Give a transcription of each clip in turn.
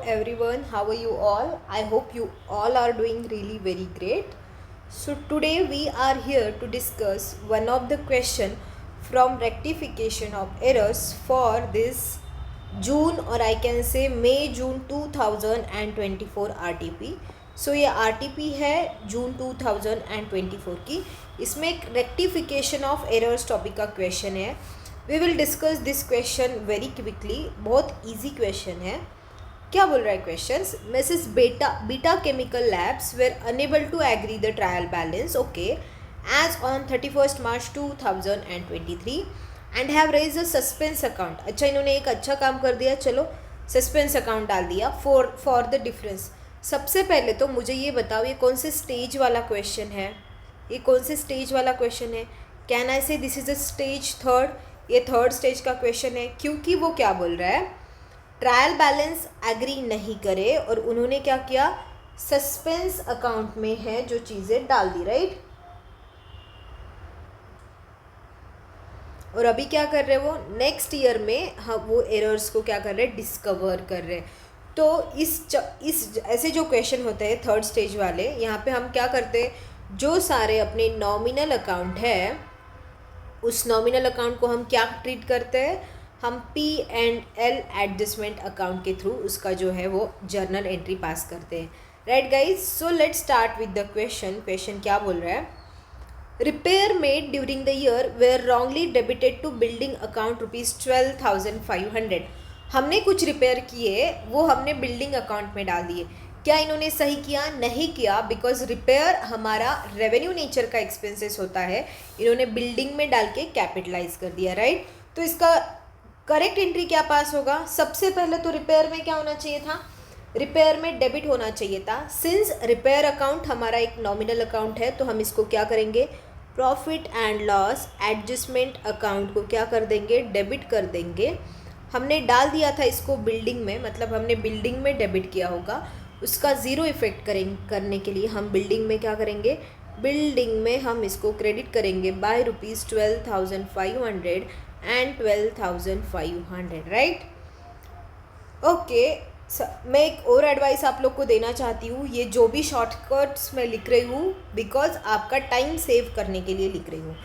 everyone, how are you all? I hope you all are doing really very great. So today we are here to discuss one of the question from rectification of errors for this June or I can say May June 2024 RTP. सो ये RTP है जून 2024 की. इसमें एक rectification of errors topic का question है. We will discuss this question very quickly. बहुत easy question है. क्या बोल रहा है question? Mrs Beta Chemical Labs were unable to agree the trial balance okay as on 31 March 2023 and have raise a suspense account. अच्छा, इन्होंने एक अच्छा काम कर दिया. चलो सस्पेंस अकाउंट डाल दिया फॉर द डिफरेंस. सबसे पहले तो मुझे ये बताओ, ये कौन से स्टेज वाला क्वेश्चन है? ये कौन से स्टेज वाला क्वेश्चन है? Can I say this is a stage third. ये थर्ड स्टेज का क्वेश्चन है, क्योंकि वो क्या बोल रहा है, ट्रायल बैलेंस एग्री नहीं करे और उन्होंने क्या किया, सस्पेंस अकाउंट में है जो चीज़ें डाल दी, राइट. और अभी क्या कर रहे हैं वो, नेक्स्ट ईयर में हम वो एरर्स को क्या कर रहे हैं, डिस्कवर कर रहे हैं. तो इस ऐसे जो क्वेश्चन होते हैं थर्ड स्टेज वाले, यहाँ पे हम क्या करते हैं, जो सारे अपने नॉमिनल अकाउंट है उस नॉमिनल अकाउंट को हम क्या ट्रीट करते हैं, हम P&L एडजस्टमेंट अकाउंट के थ्रू उसका जो है वो जर्नल एंट्री पास करते हैं, right guys. So let's start with the question. Question क्या बोल रहा है, repair made during the year were wrongly debited to building account ₹12,500. हमने कुछ रिपेयर किए, वो हमने बिल्डिंग अकाउंट में डाल दिए. क्या इन्होंने सही किया? नहीं किया, बिकॉज रिपेयर हमारा रेवेन्यू नेचर का एक्सपेंसेस होता है. इन्होंने बिल्डिंग में डाल के कैपिटलाइज कर दिया, राइट. तो इसका करेक्ट एंट्री क्या पास होगा? सबसे पहले तो रिपेयर में क्या होना चाहिए था, रिपेयर में डेबिट होना चाहिए था. सिंस रिपेयर अकाउंट हमारा एक नॉमिनल अकाउंट है, तो हम इसको क्या करेंगे, profit and loss adjustment account को क्या कर देंगे, डेबिट कर देंगे. हमने डाल दिया था इसको बिल्डिंग में, मतलब हमने बिल्डिंग में डेबिट किया होगा. उसका ज़ीरो इफेक्ट करने के लिए हम बिल्डिंग में क्या करेंगे, बिल्डिंग में हम इसको क्रेडिट करेंगे बाय ₹12,500 एंड 12,500, राइट. ओके, मैं एक और एडवाइस आप लोग को देना चाहती हूँ. ये जो भी शॉर्टकट्स मैं लिख रही हूँ, बिकॉज आपका टाइम सेव करने के लिए लिख रही हूँ.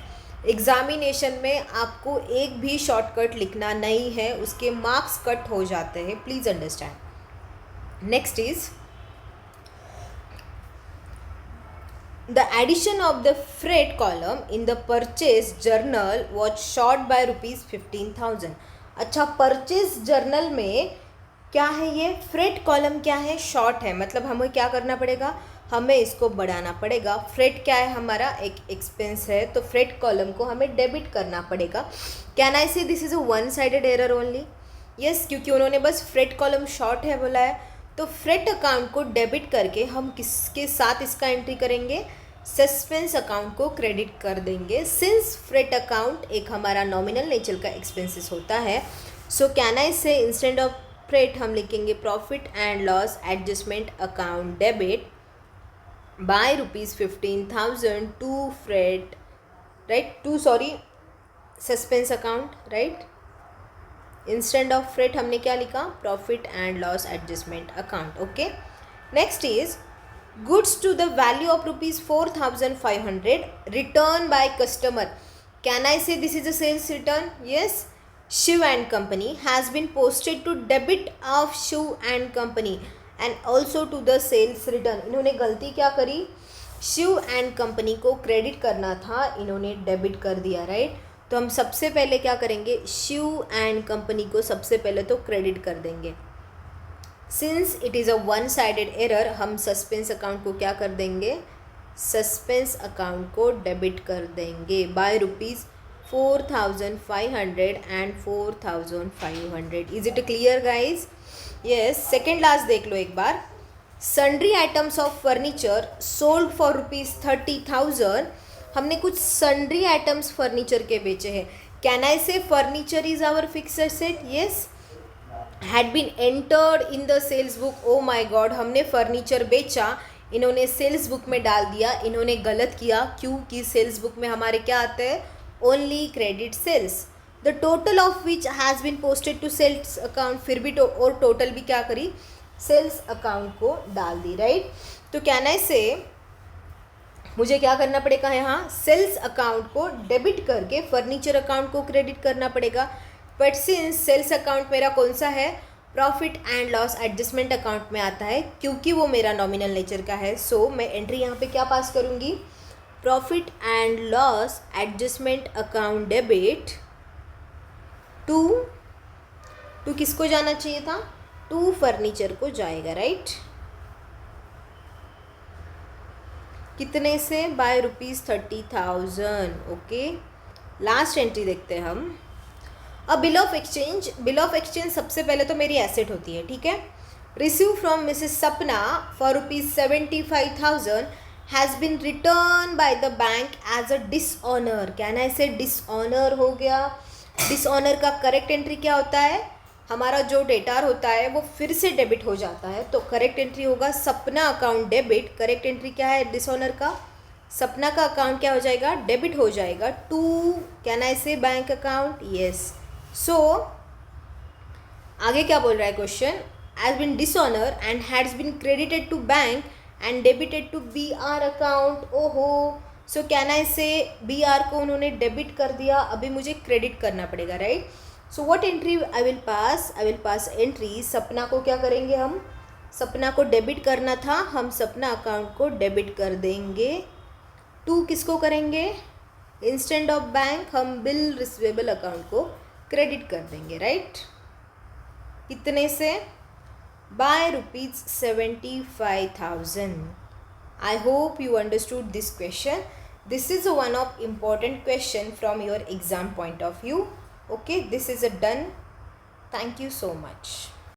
एग्जामिनेशन में आपको एक भी शॉर्टकट लिखना नहीं है, उसके मार्क्स कट हो जाते हैं, please understand. Next is the addition of the freight column in the purchase journal was short by ₹15,000. अच्छा, परचेज जर्नल में क्या है, ये फ्रेट कॉलम क्या है, शॉर्ट है. मतलब हमें क्या करना पड़ेगा, हमें इसको बढ़ाना पड़ेगा. फ्रेट क्या है, हमारा एक एक्सपेंस है, तो फ्रेट कॉलम को हमें डेबिट करना पड़ेगा. Can I say this is a one sided error only? Yes, क्योंकि उन्होंने बस फ्रेट कॉलम शॉर्ट है बोला है. तो फ्रेट अकाउंट को डेबिट करके हम किसके साथ इसका एंट्री करेंगे, सस्पेंस अकाउंट को क्रेडिट कर देंगे. सिंस फ्रेट अकाउंट एक हमारा नॉमिनल नेचर का एक्सपेंसेस होता है, सो कैन आई से इंस्टेड ऑफ फ्रेट हम लिखेंगे profit and loss adjustment account debit by ₹15,000 to freight, right, to sorry suspense account, right. Instead of freight हमने क्या लिखा, profit and loss adjustment account. Okay, next is goods to the value of ₹4,500 return by customer. Can I say this is a sales return? Yes. Shiv and company has been posted to debit of Shiv and company and also to the sales return. इन्होंने गलती क्या करी, Shiv and company को credit करना था, इन्होंने debit कर दिया, राइट. तो हम सबसे पहले क्या करेंगे, शिव एंड कंपनी को सबसे पहले तो क्रेडिट कर देंगे. Since it is a one sided error, हम सस्पेंस अकाउंट को क्या कर देंगे, सस्पेंस अकाउंट को डेबिट कर देंगे by ₹4,500 and 4,500. Is it clear guys? Yes. Second last देख लो एक बार. Sundry items of furniture sold for ₹30,000. हमने कुछ सन्ड्री आइटम्स फर्नीचर के बेचे हैं. Can I say furniture is our fixed asset? Yes. Had been entered in the sales book. Oh my god, हमने फर्नीचर बेचा, इन्होंने सेल्स बुक में डाल दिया. इन्होंने गलत किया, क्योंकि सेल्स बुक में हमारे क्या आते हैं, only credit sales. The total of which has been posted to sales account. फिर भी और टोटल भी क्या करी, सेल्स अकाउंट को डाल दी, राइट। तो कैन आई से मुझे क्या करना पड़ेगा यहाँ, सेल्स अकाउंट को डेबिट करके फर्नीचर अकाउंट को क्रेडिट करना पड़ेगा। बट सिंस सेल्स अकाउंट मेरा कौन सा है, profit and loss adjustment account में आता है, क्योंकि वो मेरा नॉमिनल नेचर का है, सो मैं एंट्री यहाँ पे क्या पास करूँगी, profit and loss adjustment account debit to किसको जाना चाहिए था, टू फर्नीचर को जाएगा, राइट। कितने से, बाय ₹30,000। ओके, लास्ट एंट्री देखते हैं हम। अब bill of exchange, bill of exchange सबसे पहले तो मेरी एसेट होती है, ठीक है। Receive from Mrs Sapna for ₹75,000 has been return by the bank as a dishonour. Can I say dishonour हो गया। डिसऑनर का करेक्ट एंट्री क्या होता है, हमारा जो डेटार होता है वो फिर से डेबिट हो जाता है, तो करेक्ट एंट्री होगा सपना अकाउंट डेबिट। करेक्ट एंट्री क्या है डिसऑनर का, सपना का अकाउंट क्या हो जाएगा, डेबिट हो जाएगा टू, कैन आई से बैंक अकाउंट, यस। सो आगे क्या बोल रहा है question, has been dishonour and has been credited to bank and debited to BR account. ओहो, सो कैन आई से BR को उन्होंने डेबिट कर दिया, अभी मुझे क्रेडिट करना पड़ेगा, right. So what entry I will pass entry, सपना को क्या करेंगे हम, सपना को डेबिट करना था, हम सपना अकाउंट को डेबिट कर देंगे। टू किसको करेंगे, इंस्टेंट ऑफ बैंक हम बिल रिसीवेबल अकाउंट को क्रेडिट कर देंगे, राइट। कितने से, by ₹75,000। I hope you understood this question. This is one of important question from your exam point of view. Okay, this is a done. Thank you so much.